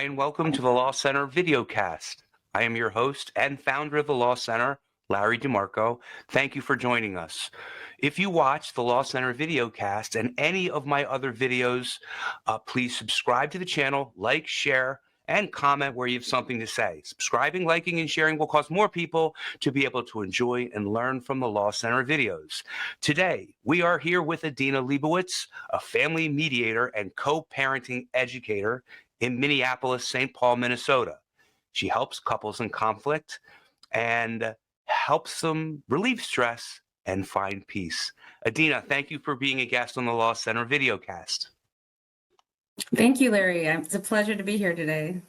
Hi, and welcome to the Law Center videocast. I am your host and founder of the Law Center, Larry DeMarco. Thank you for joining us. If you watch the Law Center videocast and any of my other videos, please subscribe to the channel, like, share, and comment where you have something to say. Subscribing, liking, and sharing will cause more people to be able to enjoy and learn from the Law Center videos. Today, we are here with Adina Lebowitz, a family mediator and co-parenting educator in Minneapolis, St. Paul, Minnesota. She helps couples in conflict and helps them relieve stress and find peace. Adina, thank you for being a guest on the Law Center videocast. Thank you, Larry. It's a pleasure to be here today.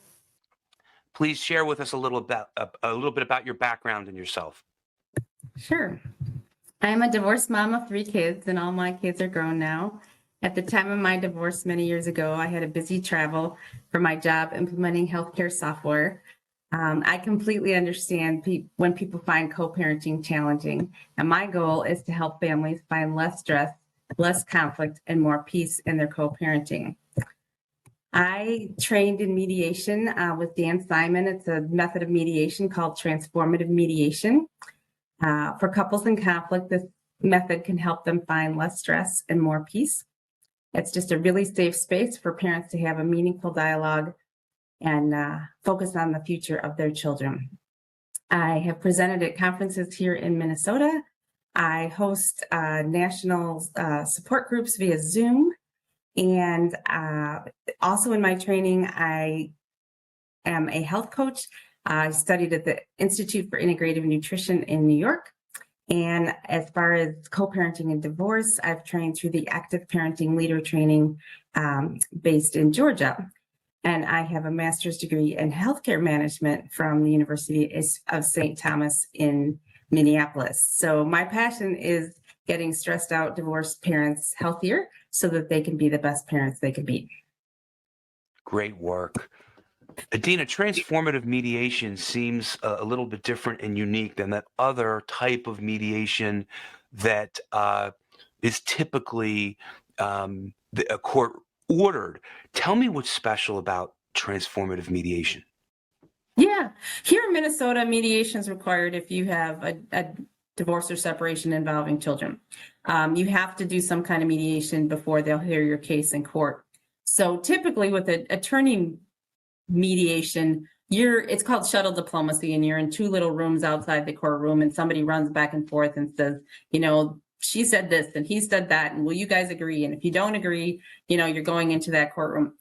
Please share with us a little bit about your background and yourself. Sure. I'm a divorced mom of 3 kids, and all my kids are grown now. At the time of my divorce many years ago, I had a busy travel for my job implementing healthcare software. I completely understand when people find co-parenting challenging, and my goal is to help families find less stress, less conflict, and more peace in their co-parenting. I trained in mediation with Dan Simon. It's a method of mediation called Transformative Mediation. For couples in conflict, this method can help them find less stress and more peace. It's just a really safe space for parents to have a meaningful dialogue and focus on the future of their children. I have presented at conferences here in Minnesota. I host national support groups via Zoom. And also in my training, I am a health coach. I studied at the Institute for Integrative Nutrition in New York. And as far as co-parenting and divorce, I've trained through the Active Parenting Leader Training based in Georgia. And I have a master's degree in healthcare management from the University of St. Thomas in Minneapolis. So my passion is getting stressed out divorced parents healthier so that they can be the best parents they can be. Great work. Adina, transformative mediation seems a little bit different and unique than that other type of mediation that is typically a court ordered. Tell me what's special about transformative mediation. Yeah, here in Minnesota, mediation is required if you have a divorce or separation involving children. You have to do some kind of mediation before they'll hear your case in court. So typically with an attorney mediation, it's called shuttle diplomacy, and you're in 2 little rooms outside the courtroom, and somebody runs back and forth and says, she said this and he said that, and will you guys agree? And if you don't agree, you're going into that courtroom.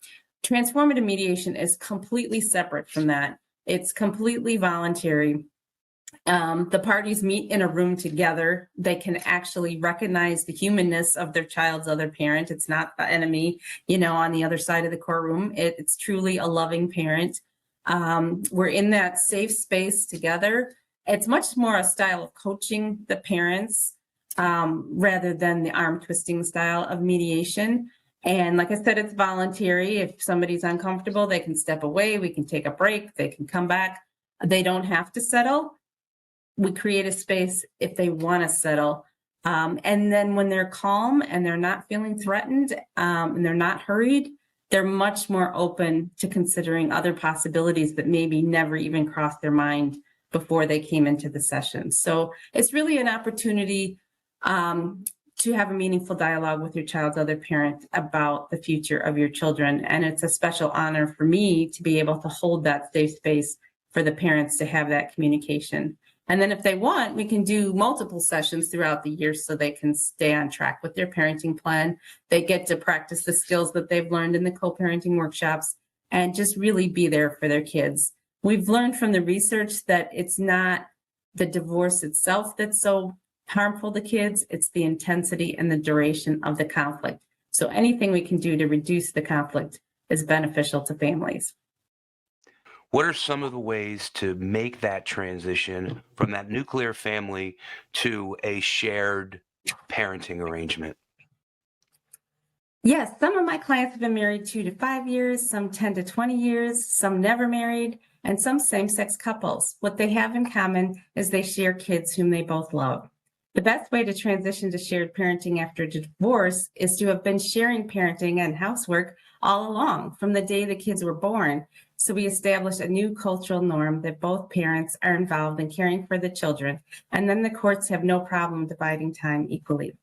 Transformative mediation is completely separate from that. It's completely voluntary. The parties meet in a room together. They can actually recognize the humanness of their child's other parent. It's not the enemy, on the other side of the courtroom. It's truly a loving parent. We're in that safe space together. It's much more a style of coaching the parents rather than the arm twisting style of mediation. And like I said, it's voluntary. If somebody's uncomfortable, they can step away. We can take a break. They can come back. They don't have to settle. We create a space if they want to settle. And then when they're calm and they're not feeling threatened and they're not hurried, they're much more open to considering other possibilities that maybe never even crossed their mind before they came into the session. So it's really an opportunity to have a meaningful dialogue with your child's other parent about the future of your children. And it's a special honor for me to be able to hold that safe space for the parents to have that communication. And then if they want, we can do multiple sessions throughout the year so they can stay on track with their parenting plan. They get to practice the skills that they've learned in the co-parenting workshops and just really be there for their kids. We've learned from the research that it's not the divorce itself that's so harmful to kids, it's the intensity and the duration of the conflict. So anything we can do to reduce the conflict is beneficial to families. What are some of the ways to make that transition from that nuclear family to a shared parenting arrangement? Yes, some of my clients have been married 2 to 5 years, some 10 to 20 years, some never married, and some same-sex couples. What they have in common is they share kids whom they both love. The best way to transition to shared parenting after divorce is to have been sharing parenting and housework all along from the day the kids were born. So we establish a new cultural norm that both parents are involved in caring for the children, and then the courts have no problem dividing time equally.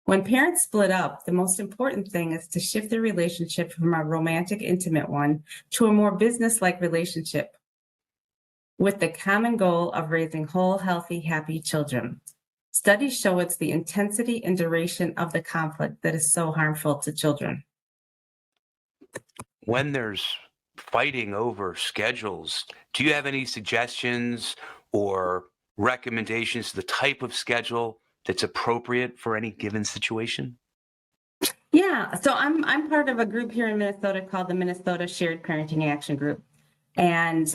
When parents split up, the most important thing is to shift the relationship from a romantic, intimate one to a more business-like relationship with the common goal of raising whole, healthy, happy children. Studies show it's the intensity and duration of the conflict that is so harmful to children. When there's fighting over schedules, do you have any suggestions or recommendations to the type of schedule that's appropriate for any given situation? Yeah, so I'm part of a group here in Minnesota called the Minnesota Shared Parenting Action Group. And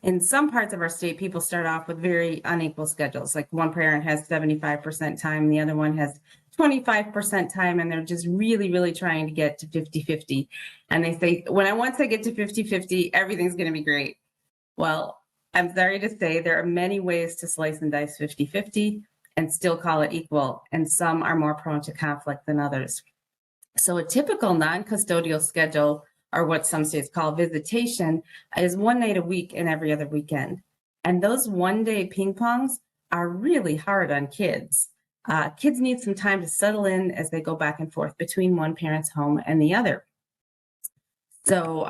in some parts of our state, people start off with very unequal schedules. Like one parent has 75% time, and the other one has 25% time, and they're just really, really trying to get to 50-50. And they say, once I get to 50-50, everything's going to be great. Well, I'm sorry to say there are many ways to slice and dice 50-50 and still call it equal, and some are more prone to conflict than others. So a typical non-custodial schedule, or what some states call visitation, is 1 night a week and every other weekend. And those one-day ping pongs are really hard on kids. Kids need some time to settle in as they go back and forth between one parent's home and the other. So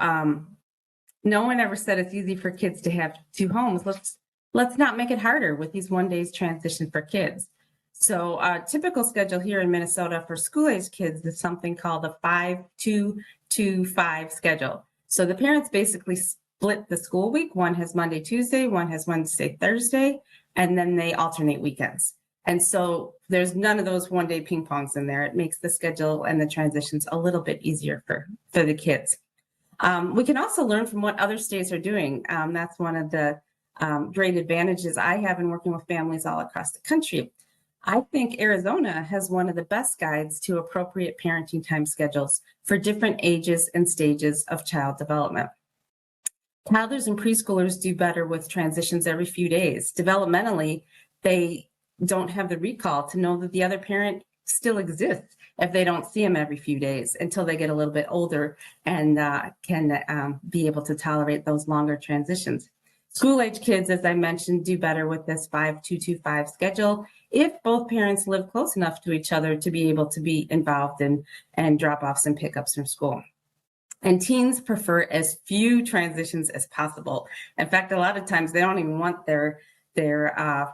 no one ever said it's easy for kids to have two homes. Let's not make it harder with these 1 day's transition for kids. So a typical schedule here in Minnesota for school-age kids is something called a 5-2-2-5 schedule. So the parents basically split the school week. One has Monday, Tuesday, one has Wednesday, Thursday, and then they alternate weekends. And so there's none of those 1 day ping pongs in there. It makes the schedule and the transitions a little bit easier for the kids. We can also learn from what other states are doing. That's one of the great advantages I have in working with families all across the country. I think Arizona has one of the best guides to appropriate parenting time schedules for different ages and stages of child development. Toddlers and preschoolers do better with transitions every few days. Developmentally, they don't have the recall to know that the other parent still exists if they don't see them every few days until they get a little bit older and can be able to tolerate those longer transitions. School-age kids, as I mentioned, do better with this 5-2-2-5 schedule if both parents live close enough to each other to be able to be involved in and drop-offs and pickups from school. And teens prefer as few transitions as possible. In fact, a lot of times they don't even want their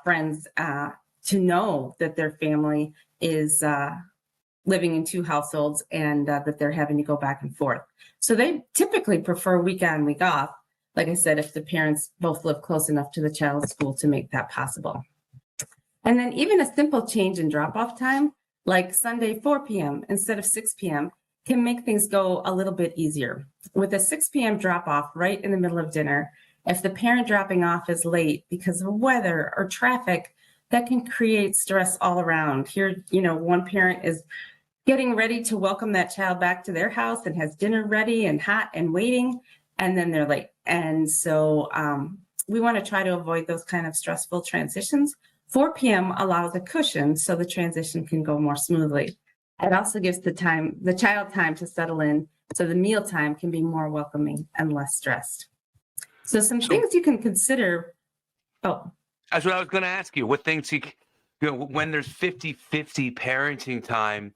friends to know that their family is living in two households and that they're having to go back and forth. So they typically prefer week on, week off. Like I said, if the parents both live close enough to the child's school to make that possible. And then even a simple change in drop-off time, like Sunday 4 p.m. instead of 6 p.m., can make things go a little bit easier. With a 6 p.m. drop-off right in the middle of dinner, if the parent dropping off is late because of weather or traffic, that can create stress all around. Here, one parent is getting ready to welcome that child back to their house and has dinner ready and hot and waiting, and then they're late. And so we want to try to avoid those kind of stressful transitions. 4 p.m. allows a cushion so the transition can go more smoothly. It also gives the child time to settle in so the meal time can be more welcoming and less stressed. So things you can consider. Oh. That's what I was going to ask you. What things when there's 50-50 parenting time,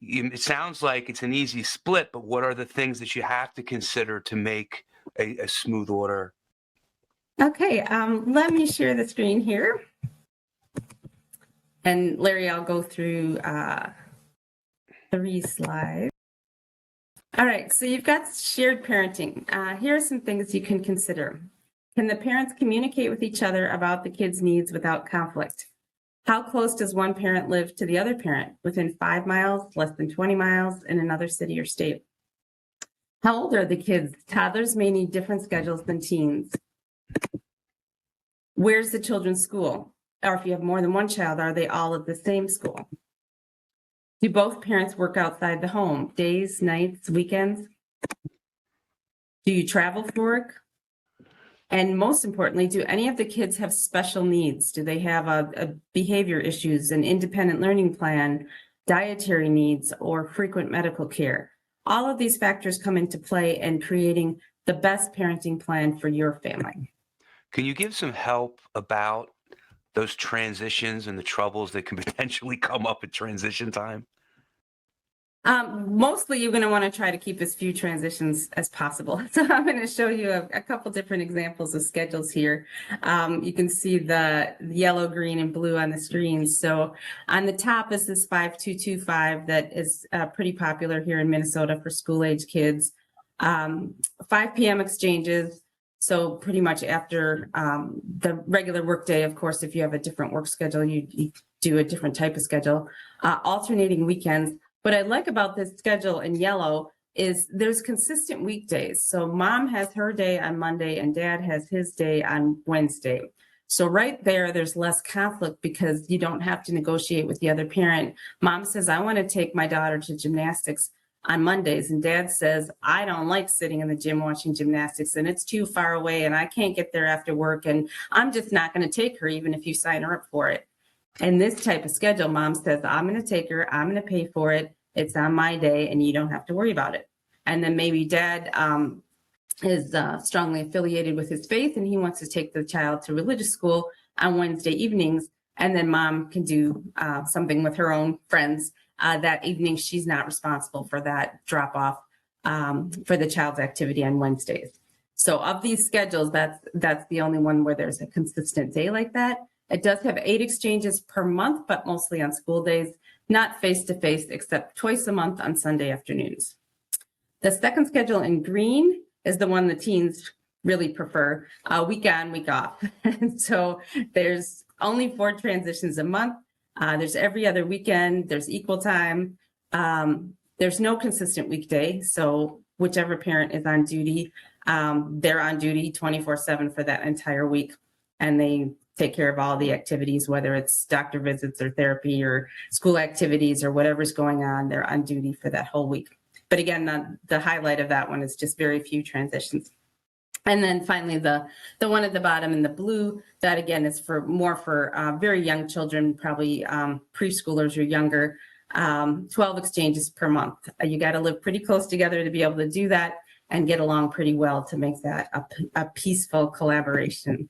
it sounds like it's an easy split, but what are the things that you have to consider to make a smooth order? Okay, let me share the screen here. And Larry, I'll go through 3 slides. All right, so you've got shared parenting. Here are some things you can consider. Can the parents communicate with each other about the kids' needs without conflict? How close does one parent live to the other parent? Within 5 miles, less than 20 miles, in another city or state? How old are the kids? Toddlers may need different schedules than teens. Where's the children's school? Or if you have more than one child, are they all at the same school? Do both parents work outside the home, days, nights, weekends? Do you travel for work? And most importantly, do any of the kids have special needs? Do they have a behavior issues, an independent learning plan, dietary needs, or frequent medical care? All of these factors come into play in creating the best parenting plan for your family. Can you give some help about those transitions and the troubles that can potentially come up at transition time? Mostly you're going to want to try to keep as few transitions as possible. So I'm going to show you a couple different examples of schedules here. You can see the yellow, green, and blue on the screen. So on the top is this 5225 that is pretty popular here in Minnesota for school-age kids. 5 p.m. exchanges. So pretty much after the regular workday, of course, if you have a different work schedule, you do a different type of schedule. Alternating weekends. What I like about this schedule in yellow is there's consistent weekdays. So mom has her day on Monday and dad has his day on Wednesday. So right there, there's less conflict because you don't have to negotiate with the other parent. Mom says, I want to take my daughter to gymnastics on Mondays. And dad says, I don't like sitting in the gym watching gymnastics and it's too far away and I can't get there after work. And I'm just not going to take her even if you sign her up for it. And this type of schedule, mom says, I'm going to take her, I'm going to pay for it. It's on my day and you don't have to worry about it. And then maybe dad is strongly affiliated with his faith and he wants to take the child to religious school on Wednesday evenings. And then mom can do something with her own friends that evening. She's not responsible for that drop off for the child's activity on Wednesdays. So of these schedules, that's the only one where there's a consistent day like that. It does have 8 exchanges per month, but mostly on school days, not face-to-face, except twice a month on Sunday afternoons. The second schedule in green is the one the teens really prefer, week on, week off. And so there's only 4 transitions a month. There's every other weekend. There's equal time. There's no consistent weekday. So whichever parent is on duty, they're on duty 24/7 for that entire week. And they take care of all the activities, whether it's doctor visits or therapy or school activities or whatever's going on, they're on duty for that whole week. But again, the highlight of that one is just very few transitions. And then finally, the one at the bottom in the blue, that again is more for very young children, probably preschoolers or younger, 12 exchanges per month. You got to live pretty close together to be able to do that and get along pretty well to make that a peaceful collaboration.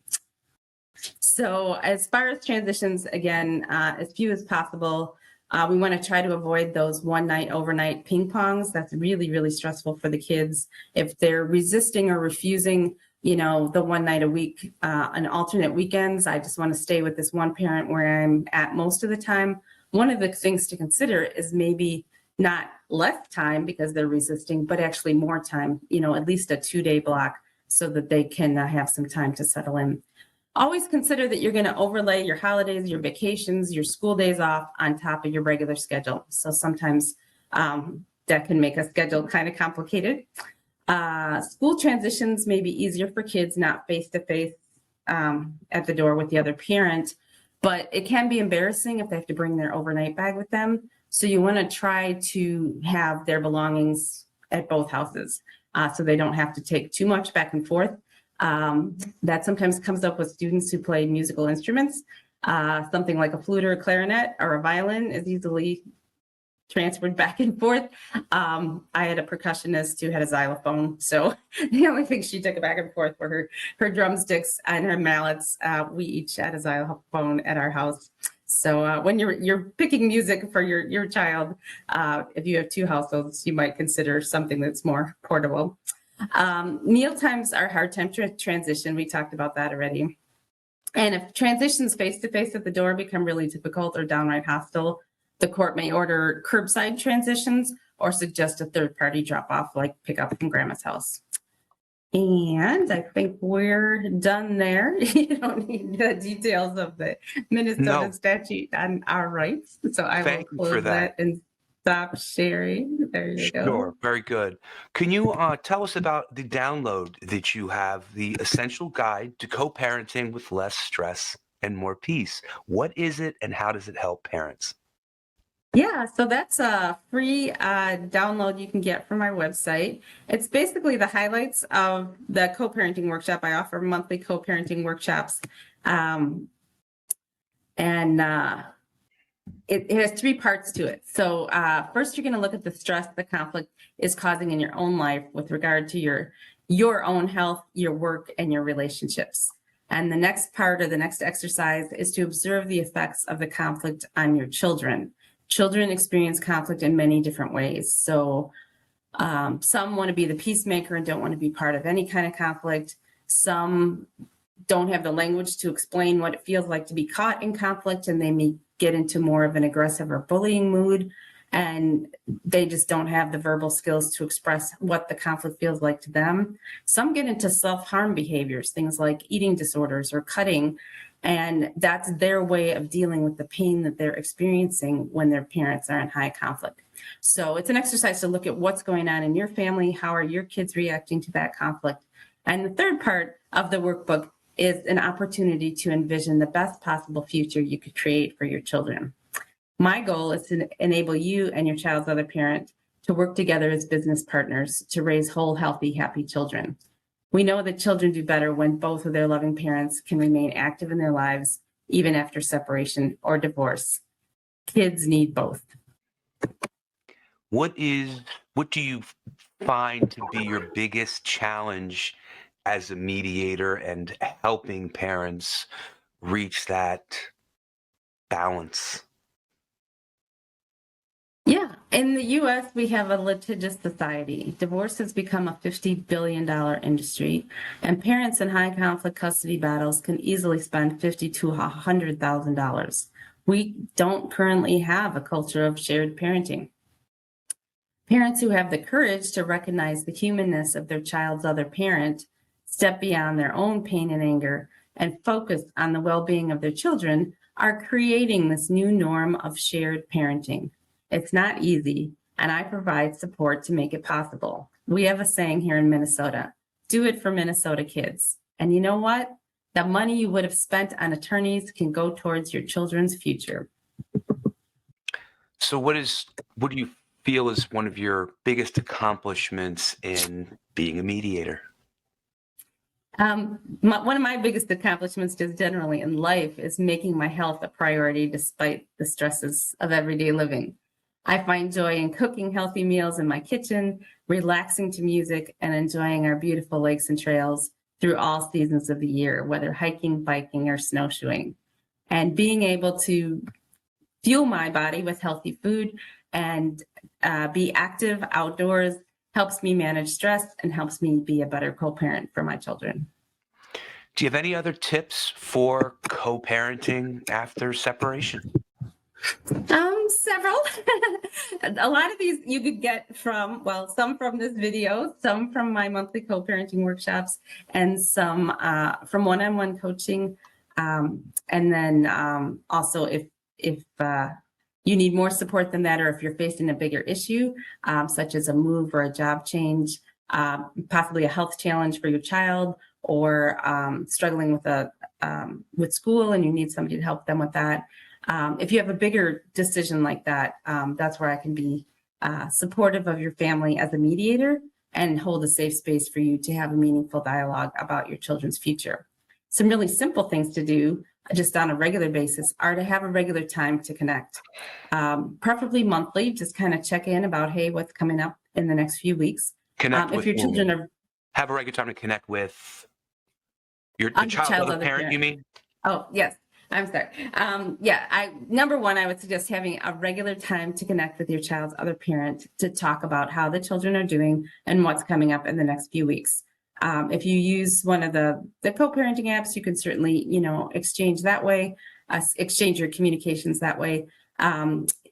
So as far as transitions, again, as few as possible. We want to try to avoid those one night, overnight ping pongs. That's really, really stressful for the kids. If they're resisting or refusing, the one night a week, on alternate weekends, I just want to stay with this one parent where I'm at most of the time. One of the things to consider is maybe not less time because they're resisting, but actually more time, at least a 2-day block so that they can have some time to settle in. Always consider that you're going to overlay your holidays, your vacations, your school days off on top of your regular schedule. So sometimes that can make a schedule kind of complicated. School transitions may be easier for kids, not face-to-face at the door with the other parent, but it can be embarrassing if they have to bring their overnight bag with them. So you want to try to have their belongings at both houses so they don't have to take too much back and forth. That sometimes comes up with students who play musical instruments. Something like a flute or a clarinet or a violin is easily transferred back and forth. I had a percussionist who had a xylophone, so the only thing she took back and forth were her drumsticks and her mallets. We each had a xylophone at our house. So when you're picking music for your child, if you have 2 households, you might consider something that's more portable. Meal times are hard time to transition. We talked about that already. And if transitions face-to-face at the door become really difficult or downright hostile, the court may order curbside transitions or suggest a third-party drop-off like pickup from grandma's house. And I think we're done there. You don't need the details of the Minnesota statute on our rights. So I will close that and stop sharing. There you go. Sure, very good. Can you tell us about the download that you have, the Essential Guide to Co-Parenting with Less Stress and More Peace? What is it and how does it help parents? Yeah, so that's a free download you can get from my website. It's basically the highlights of the co-parenting workshop. I offer monthly co-parenting workshops. It has 3 parts to it. So first, you're going to look at the stress the conflict is causing in your own life with regard to your your own health, your work, and your relationships. And the next part, or the next exercise, is to observe the effects of the conflict on your children. Children experience conflict in many different ways. So some want to be the peacemaker and don't want to be part of any kind of conflict. Some don't have the language to explain what it feels like to be caught in conflict, and they may get into more of an aggressive or bullying mood, and they just don't have the verbal skills to express what the conflict feels like to them. Some get into self-harm behaviors, things like eating disorders or cutting, and that's their way of dealing with the pain that they're experiencing when their parents are in high conflict. So it's an exercise to look at what's going on in your family, how are your kids reacting to that conflict. And the third part of the workbook is an opportunity to envision the best possible future you could create for your children. My goal is to enable you and your child's other parent to work together as business partners to raise whole, healthy, happy children. We know that children do better when both of their loving parents can remain active in their lives, even after separation or divorce. Kids need both. What do you find to be your biggest challenge as a mediator and helping parents reach that balance? Yeah, in the US, we have a litigious society. Divorce has become a $50 billion industry, and parents in high conflict custody battles can easily spend $50,000 to $100,000. We don't currently have a culture of shared parenting. Parents who have the courage to recognize the humanness of their child's other parent, step beyond their own pain and anger, and focus on the well-being of their children are creating this new norm of shared parenting. It's not easy, and I provide support to make it possible. We have a saying here in Minnesota, do it for Minnesota kids. And you know what? The money you would have spent on attorneys can go towards your children's future. So what do you feel is one of your biggest accomplishments in being a mediator? One of my biggest accomplishments just generally in life is making my health a priority despite the stresses of everyday living. I find joy in cooking healthy meals in my kitchen, relaxing to music, and enjoying our beautiful lakes and trails through all seasons of the year, whether hiking, biking, or snowshoeing. And being able to fuel my body with healthy food and be active outdoors helps me manage stress and helps me be a better co-parent for my children. Do you have any other tips for co-parenting after separation? Several. A lot of these you could get from, well, some from this video, some from my monthly co-parenting workshops, and some from one-on-one coaching. And then also if you need more support than that, or if you're facing a bigger issue, such as a move or a job change, possibly a health challenge for your child, or struggling with school and you need somebody to help them with that. If you have a bigger decision like that, that's where I can be supportive of your family as a mediator and hold a safe space for you to have a meaningful dialogue about your children's future. Some really simple things to do just on a regular basis are to have a regular time to connect, preferably monthly, just kind of check in about, hey, what's coming up in the next few weeks. If your children are... Have a regular time to connect with the child's other parent, you mean? Oh, yes. I'm sorry. Number one, I would suggest having a regular time to connect with your child's other parent to talk about how the children are doing and what's coming up in the next few weeks. If you use one of the co-parenting apps, you can certainly, exchange that way, exchange your communications that way.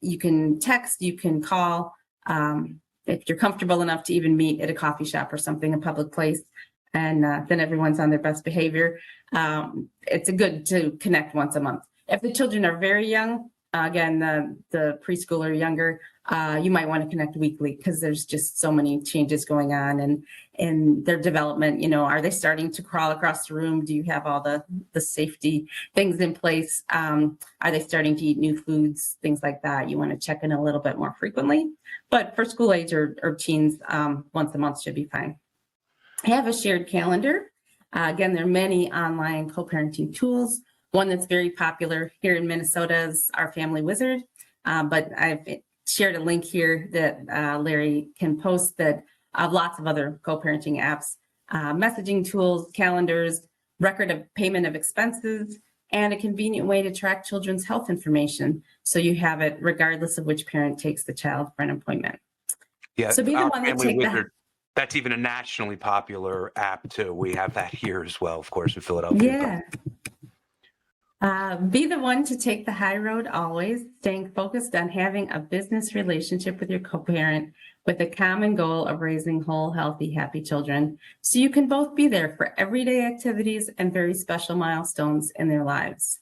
You can text, you can call, if you're comfortable enough to even meet at a coffee shop or something, a public place. And then everyone's on their best behavior. It's good to connect once a month. If the children are very young, again, the preschool or younger, you might want to connect weekly because there's just so many changes going on and in their development. Are they starting to crawl across the room? Do you have all the safety things in place? Are they starting to eat new foods? Things like that. You want to check in a little bit more frequently. But for school age or teens, once a month should be fine. I have a shared calendar. Again, there are many online co-parenting tools. One that's very popular here in Minnesota is our Family Wizard, but I've shared a link here that Larry can post that lots of other co-parenting apps. messaging tools, calendars, record of payment of expenses, and a convenient way to track children's health information. So you have it regardless of which parent takes the child for an appointment. Yeah, So be the our one that Family take the Wizard, that's even a nationally popular app too. We have that here as well, of course, in Philadelphia. Be the one to take the high road always, staying focused on having a business relationship with your co-parent with a common goal of raising whole, healthy, happy children. So you can both be there for everyday activities and very special milestones in their lives.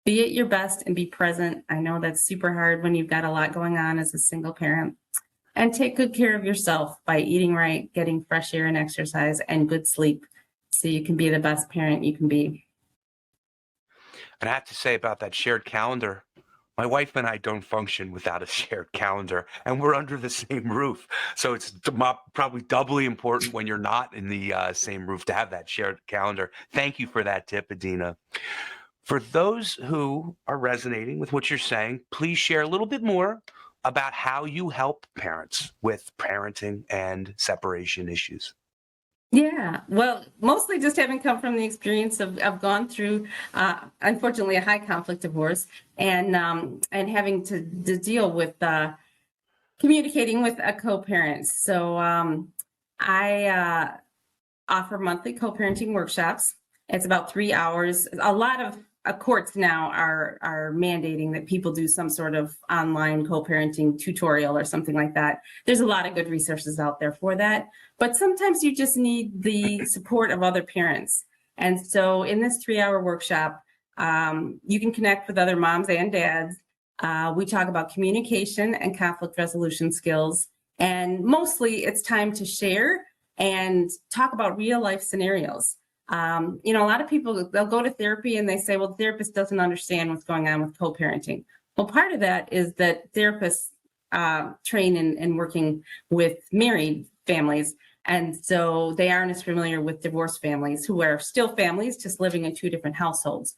Be at your best and be present. I know that's super hard when you've got a lot going on as a single parent. And take good care of yourself by eating right, getting fresh air and exercise, and good sleep so you can be the best parent you can be. And I have to say about that shared calendar, my wife and I don't function without a shared calendar, and we're under the same roof. So it's probably doubly important when you're not in the same roof to have that shared calendar. Thank you for that tip, Adina. For those who are resonating with what you're saying, please share a little bit more about how you help parents with parenting and separation issues. Yeah, well, mostly just having come from the experience of gone through, unfortunately, a high conflict divorce, and having to deal with communicating with a co-parent. So I offer monthly co-parenting workshops. It's about 3 hours. A lot of courts now are mandating that people do some sort of online co-parenting tutorial or something like that. There's a lot of good resources out there for that, but sometimes you just need the support of other parents. And so in this 3-hour workshop, you can connect with other moms and dads. We talk about communication and conflict resolution skills, and mostly it's time to share and talk about real life scenarios. A lot of people, they'll go to therapy and they say, well, the therapist doesn't understand what's going on with co-parenting. Well, part of that is that therapists train in working with married families. And so they aren't as familiar with divorced families who are still families, just living in two different households.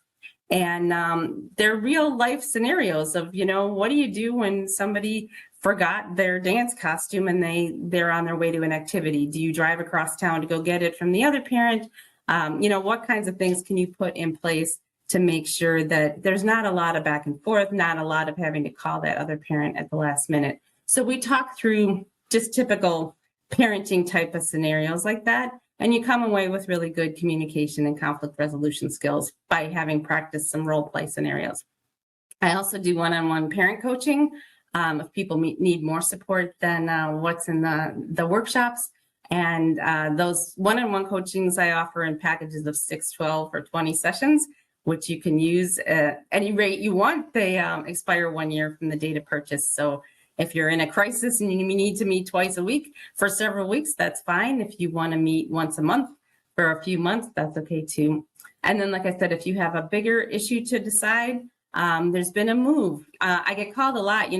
And they're real life scenarios of, what do you do when somebody forgot their dance costume and they're on their way to an activity? Do you drive across town to go get it from the other parent? What kinds of things can you put in place to make sure that there's not a lot of back and forth, not a lot of having to call that other parent at the last minute? So we talk through just typical parenting type of scenarios like that, and you come away with really good communication and conflict resolution skills by having practiced some role play scenarios. I also do one-on-one parent coaching if people need more support than what's in the workshops. And those one-on-one coachings I offer in packages of 6, 12, or 20 sessions, which you can use at any rate you want. They expire 1 year from the date of purchase. So if you're in a crisis and you need to meet twice a week for several weeks, that's fine. If you want to meet once a month for a few months, that's okay too. And then, like I said, if you have a bigger issue to decide, there's been a move. I get called a lot,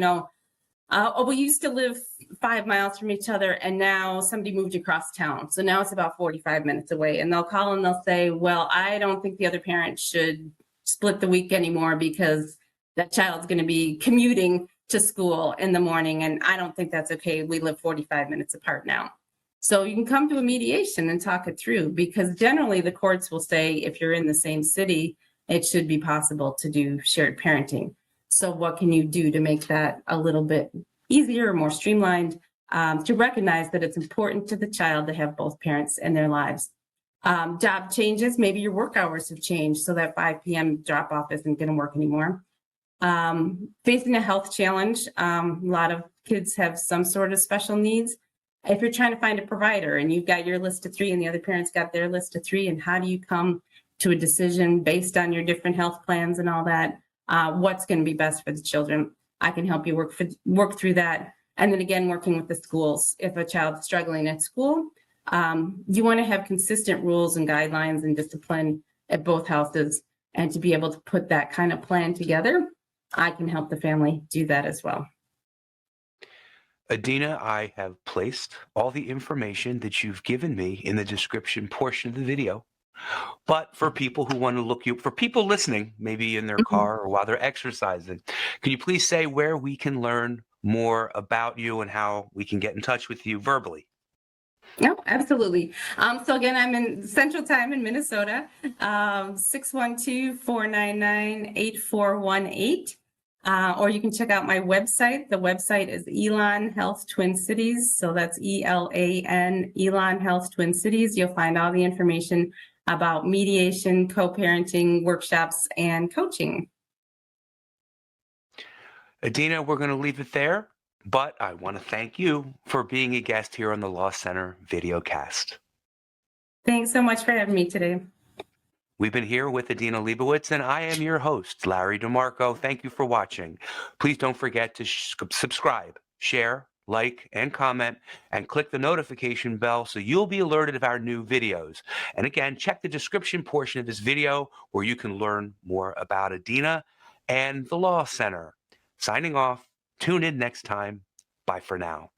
we used to live 5 miles from each other and now somebody moved across town. So now it's about 45 minutes away. And they'll call and they'll say, well, I don't think the other parent should split the week anymore because that child's going to be commuting to school in the morning. And I don't think that's okay. We live 45 minutes apart now. So you can come to a mediation and talk it through, because generally the courts will say if you're in the same city, it should be possible to do shared parenting. So what can you do to make that a little bit easier, more streamlined, to recognize that it's important to the child to have both parents in their lives? Job changes, maybe your work hours have changed so that 5 p.m. drop off isn't going to work anymore. Facing a health challenge, a lot of kids have some sort of special needs. If you're trying to find a provider and you've got your list of 3 and the other parent's got their list of 3, and how do you come to a decision based on your different health plans and all that? What's going to be best for the children? I can help you work through that. And then again, working with the schools. If a child's struggling at school, you want to have consistent rules and guidelines and discipline at both houses. And to be able to put that kind of plan together, I can help the family do that as well. Adina, I have placed all the information that you've given me in the description portion of the video. But for people who want to look you, for people listening, maybe in their car or while they're exercising, can you please say where we can learn more about you and how we can get in touch with you verbally? No, absolutely. So again, I'm in Central Time in Minnesota, 612-499-8418. Or you can check out my website. The website is Elan Health Twin Cities. So that's ELAN, Elan Health Twin Cities. You'll find all the information about mediation, co-parenting workshops, and coaching. Adina, we're going to leave it there, but I want to thank you for being a guest here on the Law Center videocast. Thanks so much for having me today. We've been here with Adina Lebowitz, and I am your host, Larry DeMarco. Thank you for watching. Please don't forget to subscribe, share, like, and comment, and click the notification bell so you'll be alerted of our new videos. And again, check the description portion of this video where you can learn more about Adina and the Law Center. Signing off. Tune in next time. Bye for now.